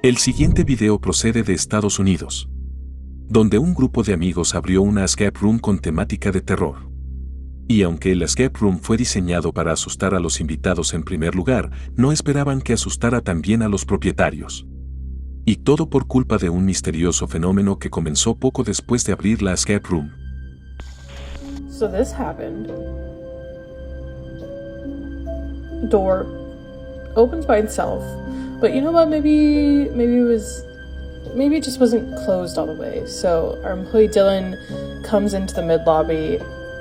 El siguiente video procede de Estados Unidos, donde un grupo de amigos abrió una escape room con temática de terror. Y aunque el escape room fue diseñado para asustar a los invitados en primer lugar, no esperaban que asustara también a los propietarios. Y todo por culpa de un misterioso fenómeno que comenzó poco después de abrir la escape room. So this happened. Door opens by itself, but you know what? Maybe it just wasn't closed all the way. So our employee Dylan comes into the mid lobby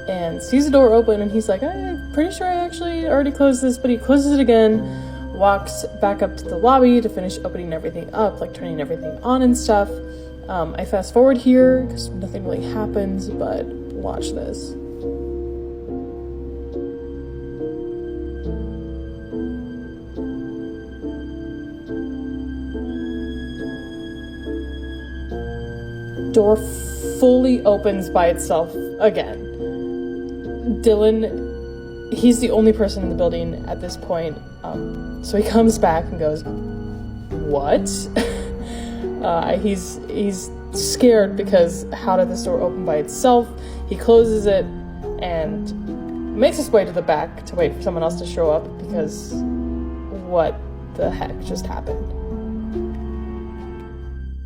and sees the door open, and he's like, I'm pretty sure I actually already closed this, but he closes it again, walks back up to the lobby to finish opening everything up, like turning everything on and stuff. I fast forward here because nothing really happens, but watch this. Door fully opens by itself again. Dylan, he's the only person in the building at this point, so he comes back and goes, what? He's scared because how did this door open by itself? He closes it and makes his way to the back to wait for someone else to show up because what the heck just happened?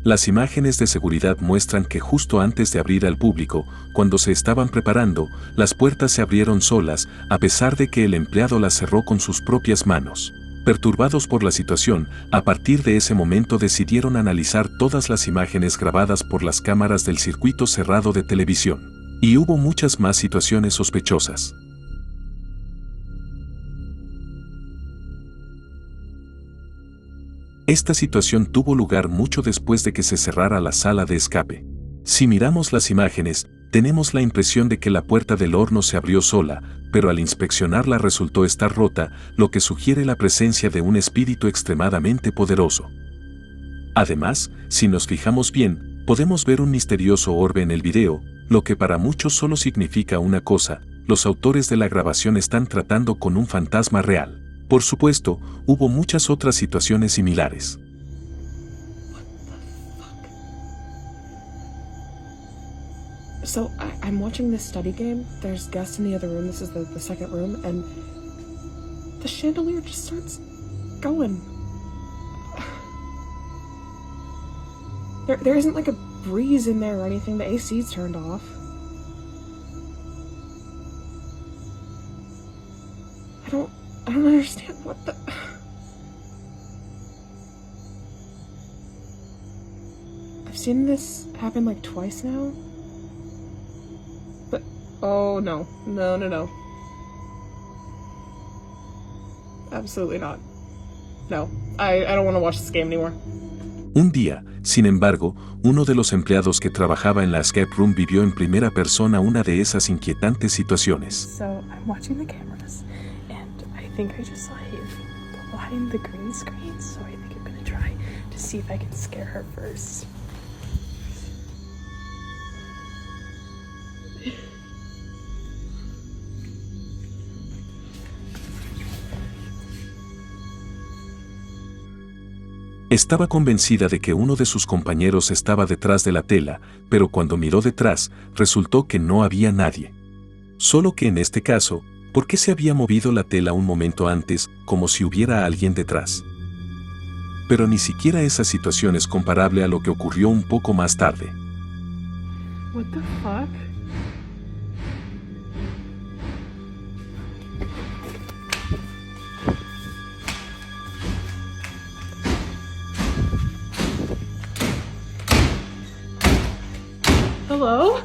Las imágenes de seguridad muestran que justo antes de abrir al público, cuando se estaban preparando, las puertas se abrieron solas, a pesar de que el empleado las cerró con sus propias manos. Perturbados por la situación, a partir de ese momento decidieron analizar todas las imágenes grabadas por las cámaras del circuito cerrado de televisión. Y hubo muchas más situaciones sospechosas. Esta situación tuvo lugar mucho después de que se cerrara la sala de escape. Si miramos las imágenes, tenemos la impresión de que la puerta del horno se abrió sola, pero al inspeccionarla resultó estar rota, lo que sugiere la presencia de un espíritu extremadamente poderoso. Además, si nos fijamos bien, podemos ver un misterioso orbe en el video, lo que para muchos solo significa una cosa: los autores de la grabación están tratando con un fantasma real. Por supuesto, hubo muchas otras situaciones similares. So I'm watching this study game. There's guests in the other room. This is the second room, and the chandelier just starts going. There isn't like a breeze in there or anything. The AC's turned off. I don't understand what the... I've seen this happen like twice now. But, oh no. No. Absolutely not. No, I don't want to watch this game anymore. Un día, sin embargo, uno de los empleados que trabajaba en la escape room vivió en primera persona una de esas inquietantes situaciones. So I'm watching the cameras, and I think I just saw him behind the green screen, so I think I'm gonna try to see if I can scare her first. Estaba convencida de que uno de sus compañeros estaba detrás de la tela, pero cuando miró detrás, resultó que no había nadie. Solo que en este caso, ¿por qué se había movido la tela un momento antes, como si hubiera alguien detrás? Pero ni siquiera esa situación es comparable a lo que ocurrió un poco más tarde. What the fuck? Hello?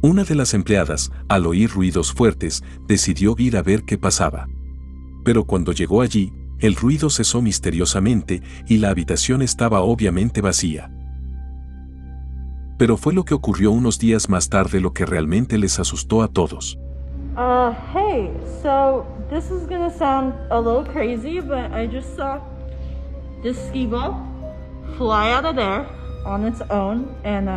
Una de las empleadas, al oír ruidos fuertes, decidió ir a ver qué pasaba. Pero cuando llegó allí, el ruido cesó misteriosamente y la habitación estaba obviamente vacía. pero fue lo que ocurrió unos días más tarde lo que realmente les asustó a todos. Hey, so this is gonna sound a little crazy, but I just saw this ski ball fly out of there on its own, and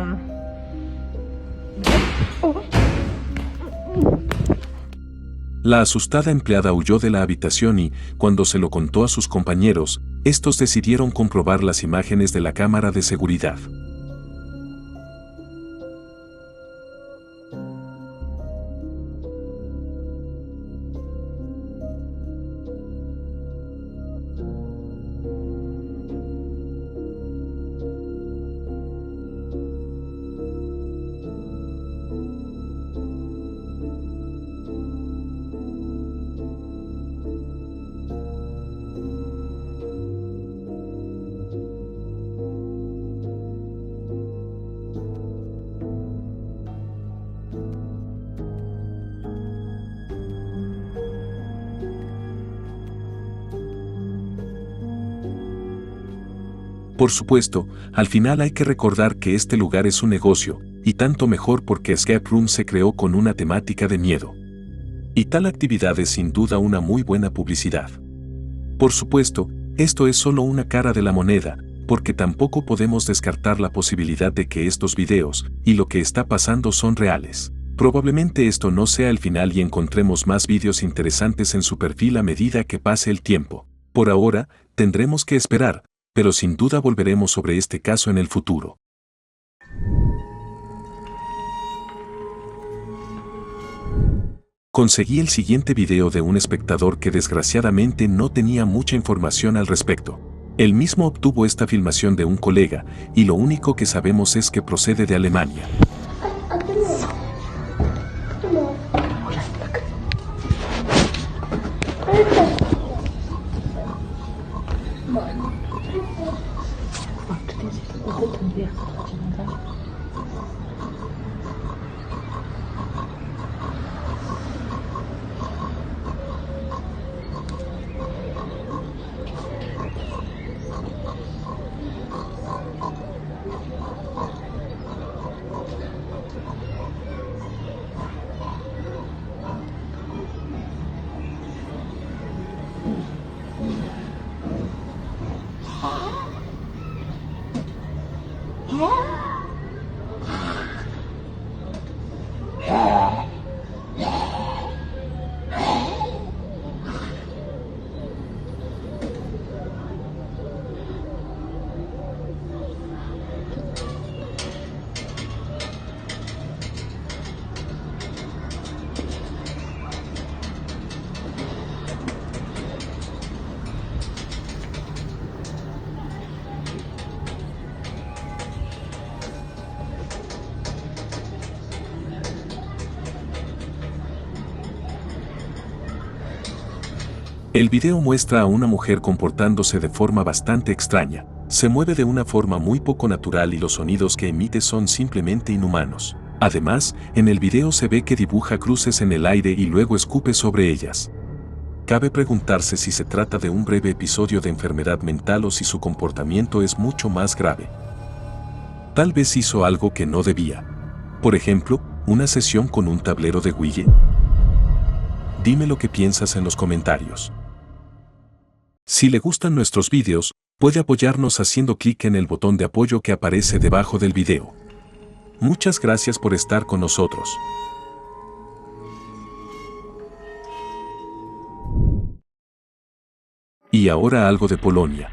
La asustada empleada huyó de la habitación y, cuando se lo contó a sus compañeros, estos decidieron comprobar las imágenes de la cámara de seguridad. Por supuesto, al final hay que recordar que este lugar es un negocio, y tanto mejor porque Escape Room se creó con una temática de miedo. Y tal actividad es sin duda una muy buena publicidad. Por supuesto, esto es solo una cara de la moneda, porque tampoco podemos descartar la posibilidad de que estos videos y lo que está pasando son reales. Probablemente esto no sea el final y encontremos más vídeos interesantes en su perfil a medida que pase el tiempo. Por ahora, tendremos que esperar, pero sin duda volveremos sobre este caso en el futuro. Conseguí el siguiente video de un espectador que desgraciadamente no tenía mucha información al respecto. Él mismo obtuvo esta filmación de un colega, y lo único que sabemos es que procede de Alemania. El video muestra a una mujer comportándose de forma bastante extraña. Se mueve de una forma muy poco natural y los sonidos que emite son simplemente inhumanos. Además, en el video se ve que dibuja cruces en el aire y luego escupe sobre ellas. Cabe preguntarse si se trata de un breve episodio de enfermedad mental o si su comportamiento es mucho más grave. Tal vez hizo algo que no debía. Por ejemplo, una sesión con un tablero de Ouija. Dime lo que piensas en los comentarios. Si le gustan nuestros vídeos, puede apoyarnos haciendo clic en el botón de apoyo que aparece debajo del video. Muchas gracias por estar con nosotros. Y ahora algo de Polonia.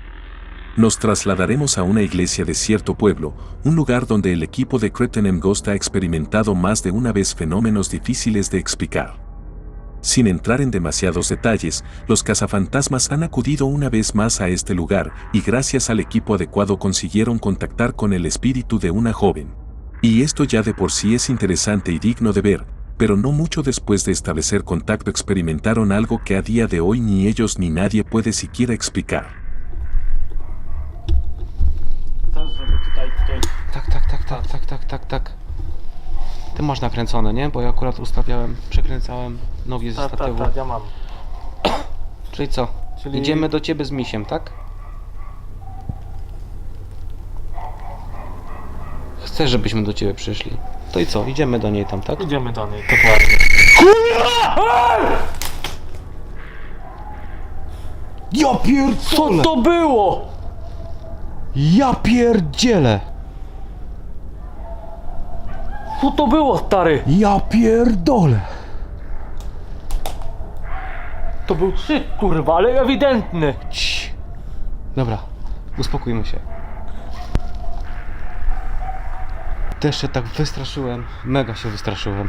Nos trasladaremos a una iglesia de cierto pueblo, un lugar donde el equipo de Cretin Ghost ha experimentado más de una vez fenómenos difíciles de explicar. Sin entrar en demasiados detalles, los cazafantasmas han acudido una vez más a este lugar y gracias al equipo adecuado consiguieron contactar con el espíritu de una joven. Y esto ya de por sí es interesante y digno de ver, pero no mucho después de establecer contacto experimentaron algo que a día de hoy ni ellos ni nadie puede siquiera explicar. Tak. Ty masz nakręcone, nie? Bo ja akurat przekręcałem nogi ze statywu. Tak, ja mam. Czyli co? Czyli- Idziemy do ciebie z misiem, tak? chcesz, żebyśmy do ciebie przyszli. To i co, idziemy do niej tam, tak? Idziemy do niej, dokładnie. Ja pierdolę! Co to było? Ja pierdzielę! Co to było, stary? Ja pierdolę! To był krzyk, kurwa, ale ewidentny. Cii. Dobra, uspokójmy się. Też się tak wystraszyłem, mega się wystraszyłem.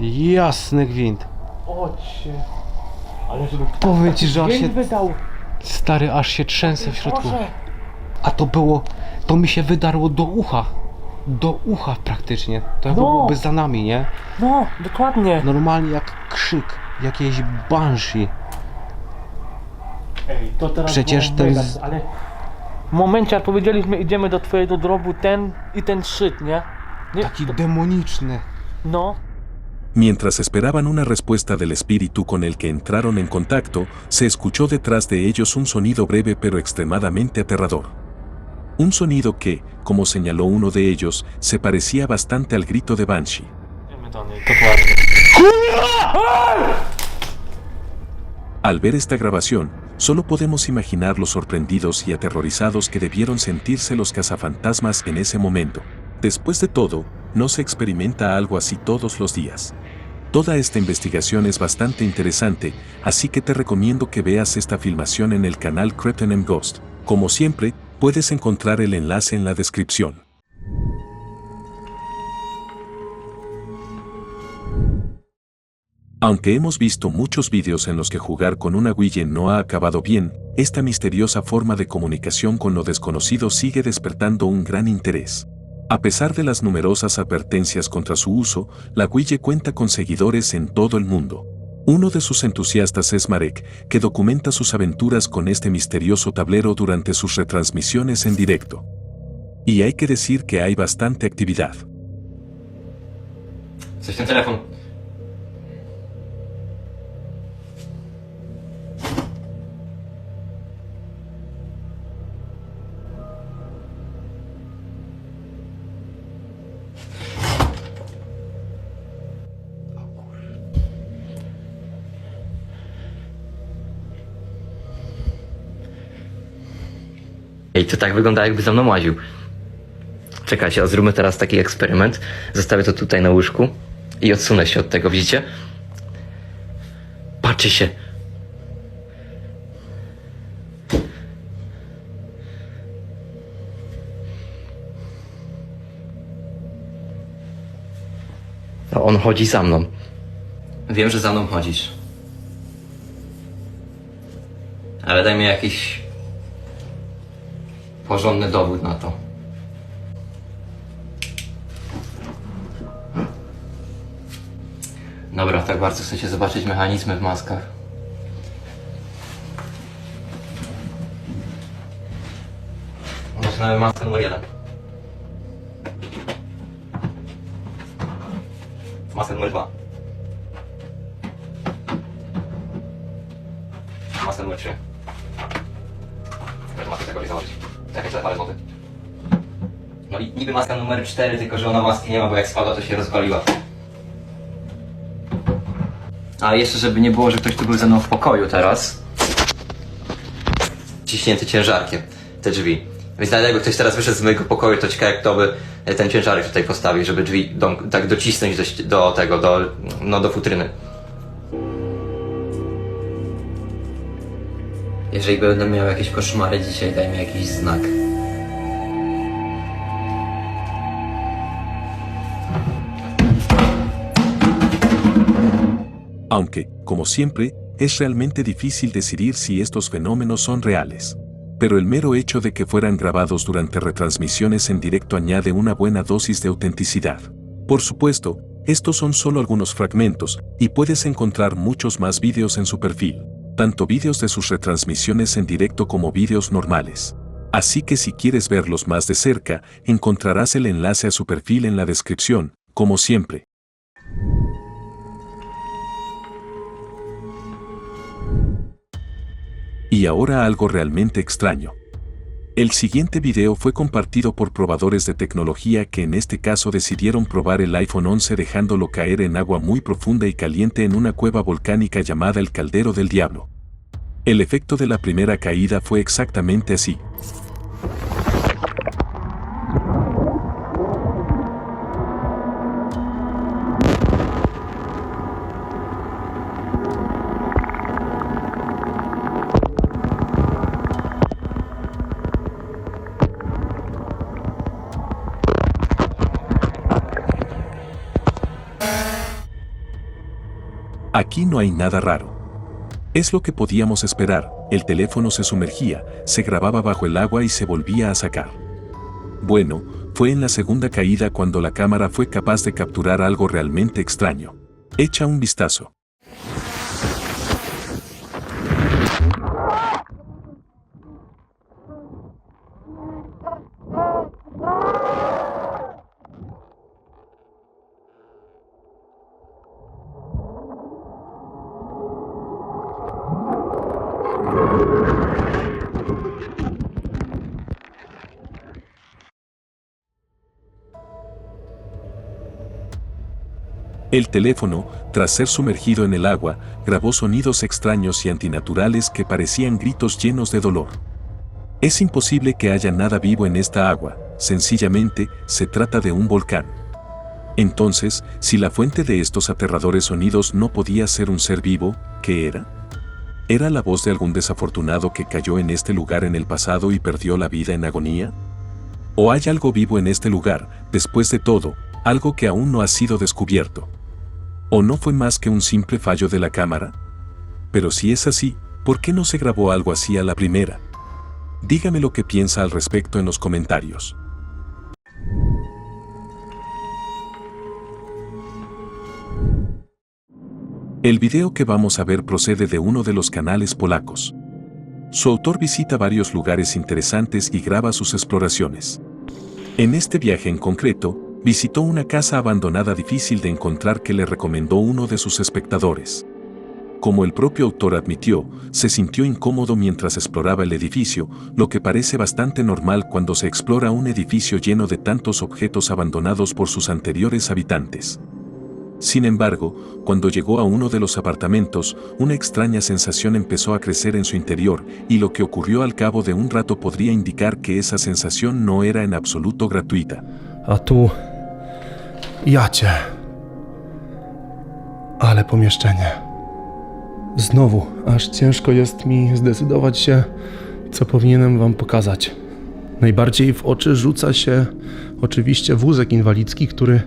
Jasny gwint. Ocie. Ale żeby Powiem ci, że aż się, dźwięk wydał. stary, aż się trzęsę w środku. Boże. A to mi się wydarło do ucha. Do ucha praktycznie. To jakby No. byłoby za nami, nie? No, dokładnie. Normalnie jak krzyk jakiejś banshee. Ej, to teraz Przecież było ten mega, z- ale w momencie jak powiedzieliśmy idziemy do twojego drobu ten i ten szczyt, nie? Nie, Taki demoniczny. no. Mientras esperaban una respuesta del espíritu con el que entraron en contacto, se escuchó detrás de ellos un sonido breve pero extremadamente aterrador. Un sonido que, como señaló uno de ellos, se parecía bastante al grito de Banshee. Idziemy do niej, dokładnie. Al ver esta grabación, solo podemos imaginar lo sorprendidos y aterrorizados que debieron sentirse los cazafantasmas en ese momento. Después de todo, no se experimenta algo así todos los días. Toda esta investigación es bastante interesante, así que te recomiendo que veas esta filmación en el canal Cretin Ghost. Como siempre, puedes encontrar el enlace en la descripción. Aunque hemos visto muchos vídeos en los que jugar con una Ouija no ha acabado bien, esta misteriosa forma de comunicación con lo desconocido sigue despertando un gran interés. A pesar de las numerosas advertencias contra su uso, la Ouija cuenta con seguidores en todo el mundo. Uno de sus entusiastas es Marek, que documenta sus aventuras con este misterioso tablero durante sus retransmisiones en directo. Y hay que decir que hay bastante actividad. Coś ten telefon. Ej, to tak wygląda, jakby za mną łaził. Czekajcie, a zróbmy teraz taki eksperyment. Zostawię to tutaj na łóżku i odsunę się od tego, widzicie? Patrzcie się. No, on chodzi za mną. Wiem, że za mną chodzisz. Ale daj mi jakiś porządny dowód na to. Dobra, tak bardzo chcecie zobaczyć mechanizmy w maskach. Zaczynamy maskę numer 1. Maskę numer 2. Maskę numer 3. Teraz maskę tego założyć. Czekaj, za parę złotych. No i niby maska numer 4, tylko że ona maski nie ma, bo jak spadła, to się rozwaliła. A jeszcze, żeby nie było, że ktoś tu był ze mną w pokoju teraz. Ciśnięty ciężarkiem, te drzwi. Więc nawet jakby ktoś teraz wyszedł z mojego pokoju, to ciekawe, kto by ten ciężarek tutaj postawił, żeby drzwi tak docisnąć do tego, do futryny. Jeżeli będę miał jakieś koszmary dzisiaj, daj mi jakiś znak. Aunque, como siempre, es realmente difícil decidir si estos fenómenos son reales. Pero el mero hecho de que fueran grabados durante retransmisiones en directo añade una buena dosis de autenticidad. Por supuesto, estos son solo algunos fragmentos, y puedes encontrar muchos más vídeos en su perfil, tanto vídeos de sus retransmisiones en directo como vídeos normales. Así que si quieres verlos más de cerca, encontrarás el enlace a su perfil en la descripción, como siempre. Y ahora algo realmente extraño. El siguiente video fue compartido por probadores de tecnología que en este caso decidieron probar el iPhone 11 dejándolo caer en agua muy profunda y caliente en una cueva volcánica llamada el Caldero del Diablo. El efecto de la primera caída fue exactamente así. Aquí no hay nada raro. Es lo que podíamos esperar, el teléfono se sumergía, se grababa bajo el agua y se volvía a sacar. Bueno, fue en la segunda caída cuando la cámara fue capaz de capturar algo realmente extraño. Echa un vistazo. El teléfono, tras ser sumergido en el agua, grabó sonidos extraños y antinaturales que parecían gritos llenos de dolor. Es imposible que haya nada vivo en esta agua, sencillamente se trata de un volcán. Entonces, si la fuente de estos aterradores sonidos no podía ser un ser vivo, ¿qué era? ¿Era la voz de algún desafortunado que cayó en este lugar en el pasado y perdió la vida en agonía? ¿O hay algo vivo en este lugar, después de todo, algo que aún no ha sido descubierto? ¿O no fue más que un simple fallo de la cámara? Pero si es así, ¿por qué no se grabó algo así a la primera? Dígame lo que piensa al respecto en los comentarios. El video que vamos a ver procede de uno de los canales polacos. Su autor visita varios lugares interesantes y graba sus exploraciones. En este viaje en concreto, visitó una casa abandonada difícil de encontrar que le recomendó uno de sus espectadores. Como el propio autor admitió, se sintió incómodo mientras exploraba el edificio, lo que parece bastante normal cuando se explora un edificio lleno de tantos objetos abandonados por sus anteriores habitantes. Sin embargo, cuando llegó a uno de los apartamentos, una extraña sensación empezó a crecer en su interior, y lo que ocurrió al cabo de un rato podría indicar que esa sensación no era en absoluto gratuita. A tu jacie. Ale pomieszczenie. Znowu, aż ciężko jest mi zdecydować się, co powinienem wam pokazać. Najbardziej w oczy rzuca się oczywiście wózek inwalidzki, który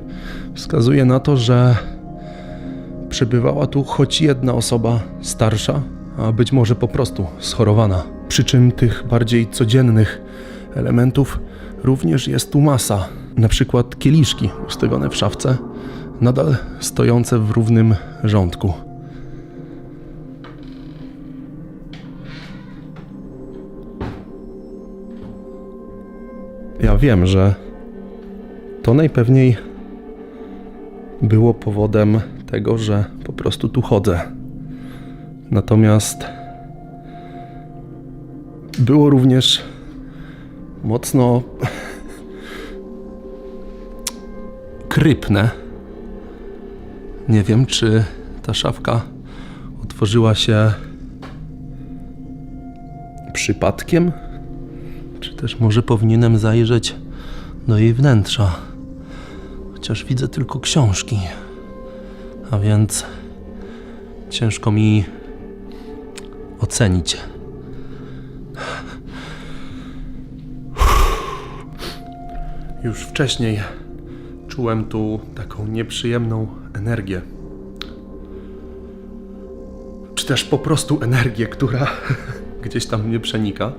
wskazuje na to, że przebywała tu choć jedna osoba starsza, a być może po prostu schorowana. Przy czym tych bardziej codziennych elementów również jest tu masa. Na przykład kieliszki ustawione w szafce, nadal stojące w równym rządku. Ja wiem, że to najpewniej było powodem tego, że po prostu tu chodzę. Natomiast było również mocno krypne. Nie wiem, czy ta szafka otworzyła się przypadkiem, czy też może powinienem zajrzeć do jej wnętrza. Chociaż widzę tylko książki, a więc ciężko mi ocenić. Już wcześniej czułem tu taką nieprzyjemną energię. Czy też po prostu energię, która gdzieś tam mnie przenika.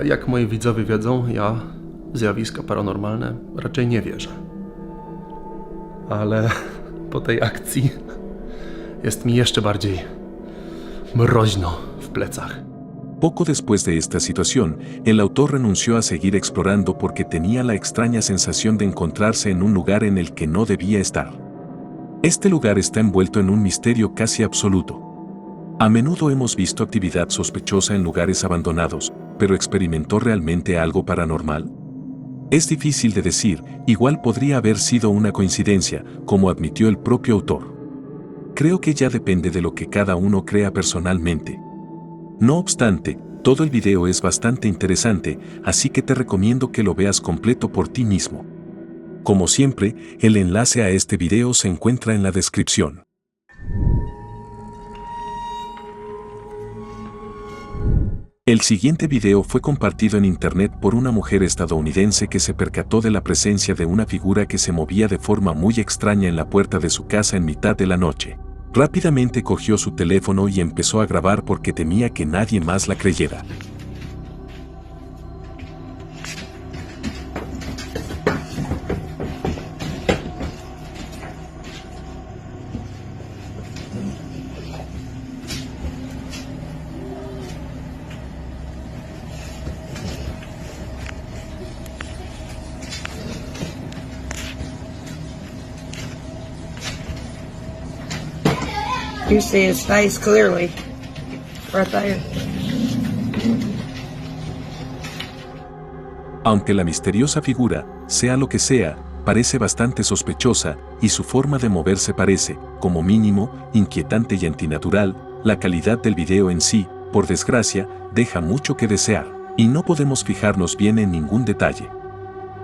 Jak moi widzowie wiedzą, ja w zjawiska paranormalne raczej nie wierzę. Ale po tej akcji jest mi jeszcze bardziej mroźno w plecach. Poco después de esta situación, el autor renunció a seguir explorando porque tenía la extraña sensación de encontrarse en un lugar en el que no debía estar. Este lugar está envuelto en un misterio casi absoluto. A menudo hemos visto actividad sospechosa en lugares abandonados, pero ¿experimentó realmente algo paranormal? Es difícil de decir, igual podría haber sido una coincidencia, como admitió el propio autor. Creo que ya depende de lo que cada uno crea personalmente. No obstante, todo el video es bastante interesante, así que te recomiendo que lo veas completo por ti mismo. Como siempre, el enlace a este video se encuentra en la descripción. El siguiente video fue compartido en internet por una mujer estadounidense que se percató de la presencia de una figura que se movía de forma muy extraña en la puerta de su casa en mitad de la noche. Rápidamente cogió su teléfono y empezó a grabar porque temía que nadie más la creyera. You see his face clearly, right there. Aunque la misteriosa figura, sea lo que sea, parece bastante sospechosa, y su forma de moverse parece, como mínimo, inquietante y antinatural, la calidad del video en sí, por desgracia, deja mucho que desear, y no podemos fijarnos bien en ningún detalle.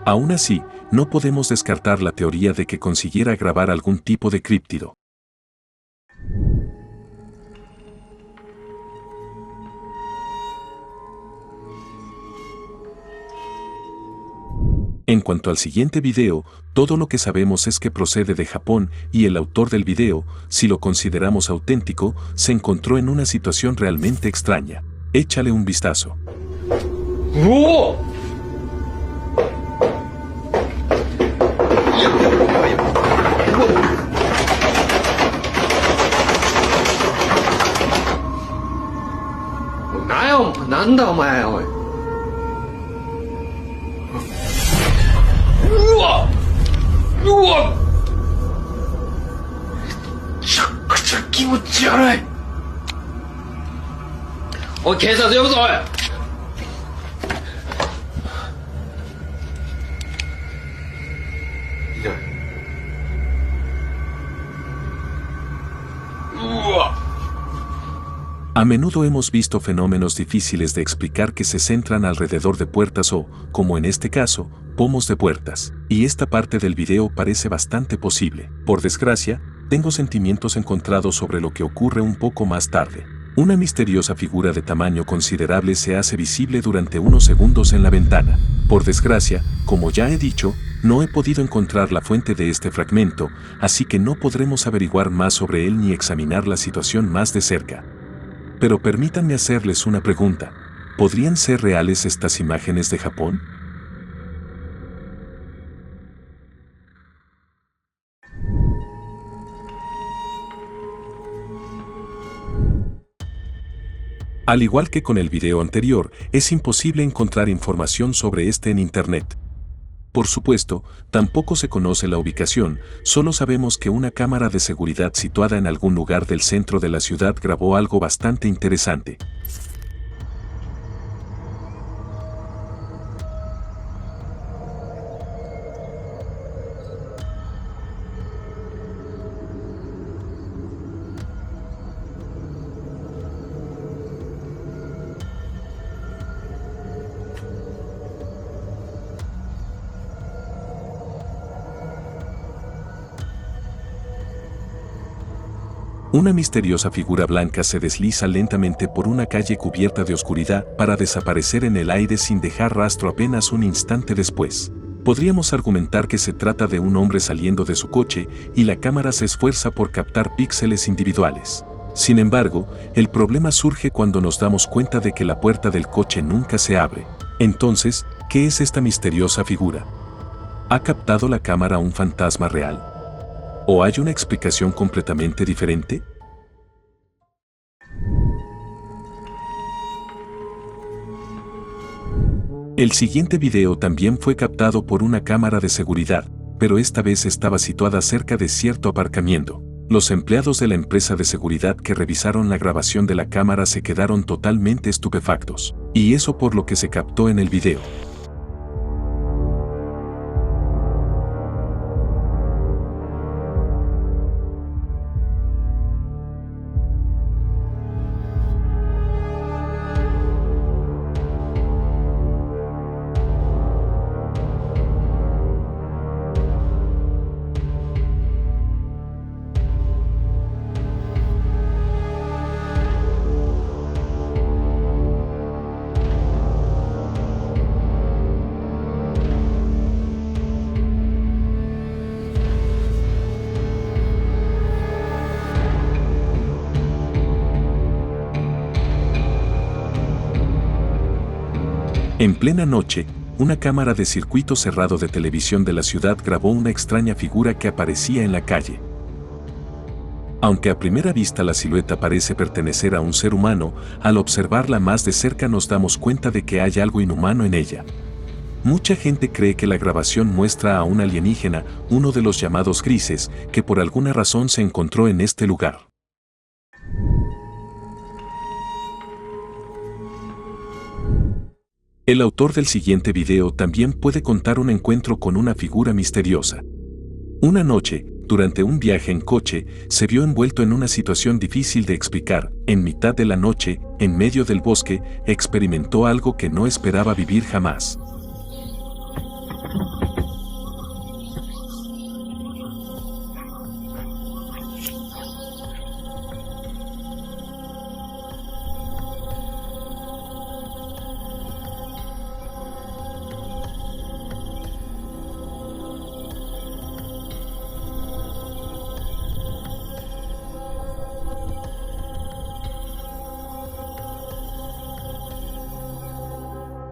Aún así, no podemos descartar la teoría de que consiguiera grabar algún tipo de críptido. En cuanto al siguiente video, todo lo que sabemos es que procede de Japón y el autor del video, si lo consideramos auténtico, se encontró en una situación realmente extraña. Échale un vistazo. A menudo hemos visto fenómenos difíciles de explicar que se centran alrededor de puertas o, como en este caso, pomos de puertas. Y esta parte del video parece bastante posible. Por desgracia, tengo sentimientos encontrados sobre lo que ocurre un poco más tarde. Una misteriosa figura de tamaño considerable se hace visible durante unos segundos en la ventana. Por desgracia, como ya he dicho, no he podido encontrar la fuente de este fragmento, así que no podremos averiguar más sobre él ni examinar la situación más de cerca. Pero permítanme hacerles una pregunta. ¿Podrían ser reales estas imágenes de Japón? Al igual que con el video anterior, es imposible encontrar información sobre este en internet. Por supuesto, tampoco se conoce la ubicación, solo sabemos que una cámara de seguridad situada en algún lugar del centro de la ciudad grabó algo bastante interesante. Una misteriosa figura blanca se desliza lentamente por una calle cubierta de oscuridad para desaparecer en el aire sin dejar rastro apenas un instante después. Podríamos argumentar que se trata de un hombre saliendo de su coche y la cámara se esfuerza por captar píxeles individuales. Sin embargo, el problema surge cuando nos damos cuenta de que la puerta del coche nunca se abre. Entonces, ¿qué es esta misteriosa figura? ¿Ha captado la cámara un fantasma real? ¿O hay una explicación completamente diferente? El siguiente video también fue captado por una cámara de seguridad, pero esta vez estaba situada cerca de cierto aparcamiento. Los empleados de la empresa de seguridad que revisaron la grabación de la cámara se quedaron totalmente estupefactos. Y eso por lo que se captó en el video. En plena noche, una cámara de circuito cerrado de televisión de la ciudad grabó una extraña figura que aparecía en la calle. Aunque a primera vista la silueta parece pertenecer a un ser humano, al observarla más de cerca nos damos cuenta de que hay algo inhumano en ella. Mucha gente cree que la grabación muestra a un alienígena, uno de los llamados grises, que por alguna razón se encontró en este lugar. El autor del siguiente video también puede contar un encuentro con una figura misteriosa. Una noche, durante un viaje en coche, se vio envuelto en una situación difícil de explicar. En mitad de la noche, en medio del bosque, experimentó algo que no esperaba vivir jamás.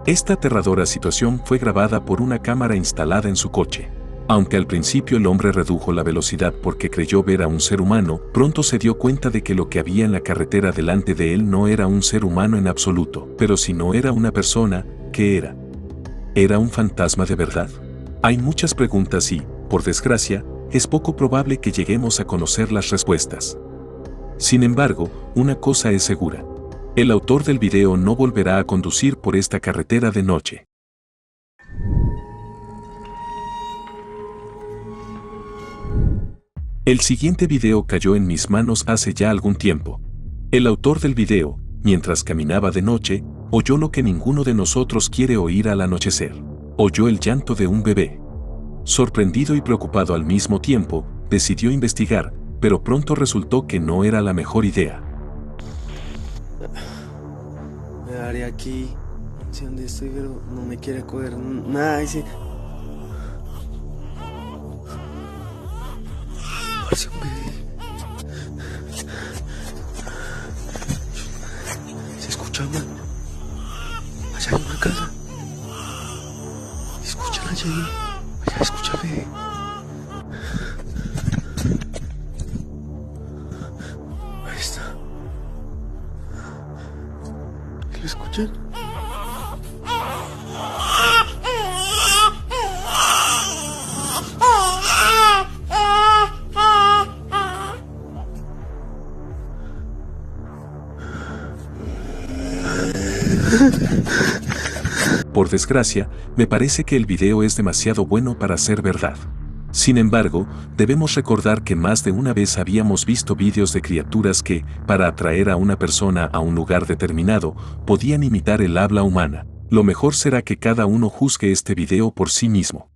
Esta aterradora situación fue grabada por una cámara instalada en su coche. Aunque al principio el hombre redujo la velocidad porque creyó ver a un ser humano, pronto se dio cuenta de que lo que había en la carretera delante de él no era un ser humano en absoluto. Pero si no era una persona, ¿qué era? ¿Era un fantasma de verdad? Hay muchas preguntas y, por desgracia, es poco probable que lleguemos a conocer las respuestas. Sin embargo, una cosa es segura. El autor del video no volverá a conducir por esta carretera de noche. El siguiente video cayó en mis manos hace ya algún tiempo. El autor del video, mientras caminaba de noche, oyó lo que ninguno de nosotros quiere oír al anochecer. Oyó el llanto de un bebé. Sorprendido y preocupado al mismo tiempo, decidió investigar, pero pronto resultó que no era la mejor idea. Me daré aquí, no sé dónde estoy, pero no me quiere coger nada. Dice... Parece un bebé. ¿Se escucha, man? Allá hay una casa. ¿Se escuchan allá? Allá escucha, bebé. Ahí está. ¿Lo escuchan? Por desgracia, me parece que el video es demasiado bueno para ser verdad. Sin embargo, debemos recordar que más de una vez habíamos visto vídeos de criaturas que, para atraer a una persona a un lugar determinado, podían imitar el habla humana. Lo mejor será que cada uno juzgue este video por sí mismo.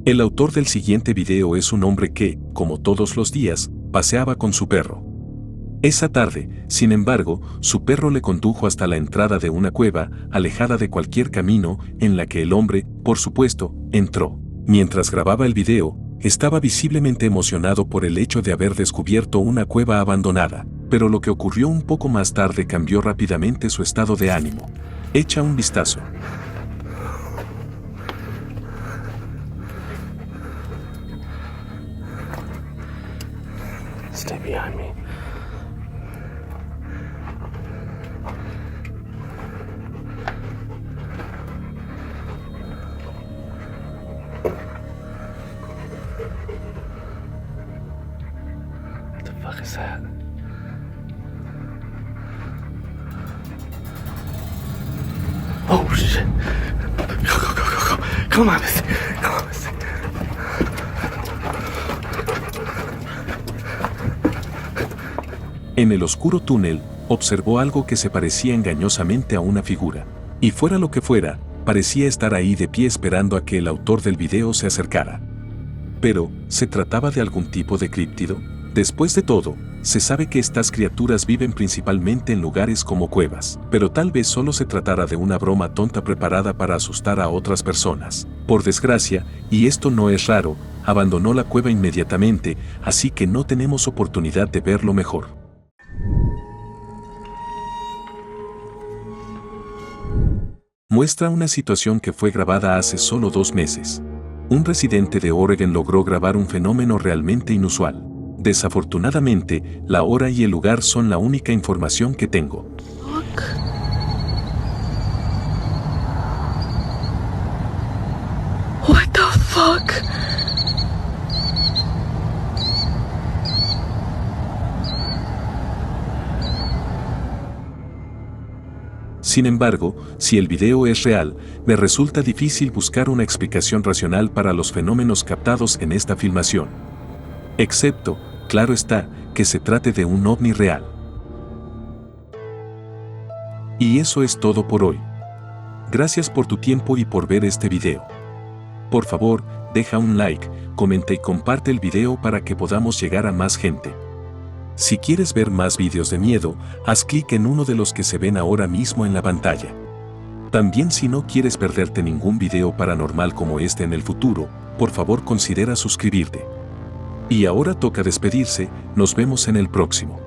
El autor del siguiente video es un hombre que, como todos los días, paseaba con su perro. Esa tarde, sin embargo, su perro le condujo hasta la entrada de una cueva, alejada de cualquier camino, en la que el hombre, por supuesto, entró. Mientras grababa el video, estaba visiblemente emocionado por el hecho de haber descubierto una cueva abandonada, pero lo que ocurrió un poco más tarde cambió rápidamente su estado de ánimo. Echa un vistazo. Stay behind me. fuck is that? Oh shit. Go. Come on, Missy. Come on, Missy. En el oscuro túnel, observó algo que se parecía engañosamente a una figura. Y fuera lo que fuera, parecía estar ahí de pie esperando a que el autor del video se acercara. Pero, ¿se trataba de algún tipo de críptido? Después de todo, se sabe que estas criaturas viven principalmente en lugares como cuevas, pero tal vez solo se tratara de una broma tonta preparada para asustar a otras personas. Por desgracia, y esto no es raro, abandonó la cueva inmediatamente, así que no tenemos oportunidad de verlo mejor. Muestra una situación que fue grabada hace solo 2 meses. Un residente de Oregon logró grabar un fenómeno realmente inusual. Desafortunadamente, la hora y el lugar son la única información que tengo. What the fuck? Sin embargo, si el video es real, me resulta difícil buscar una explicación racional para los fenómenos captados en esta filmación. Excepto, claro está, que se trate de un ovni real. Y eso es todo por hoy. Gracias por tu tiempo y por ver este video. Por favor, deja un like, comenta y comparte el video para que podamos llegar a más gente. Si quieres ver más videos de miedo, haz clic en uno de los que se ven ahora mismo en la pantalla. También si no quieres perderte ningún video paranormal como este en el futuro, por favor considera suscribirte. Y ahora toca despedirse, nos vemos en el próximo.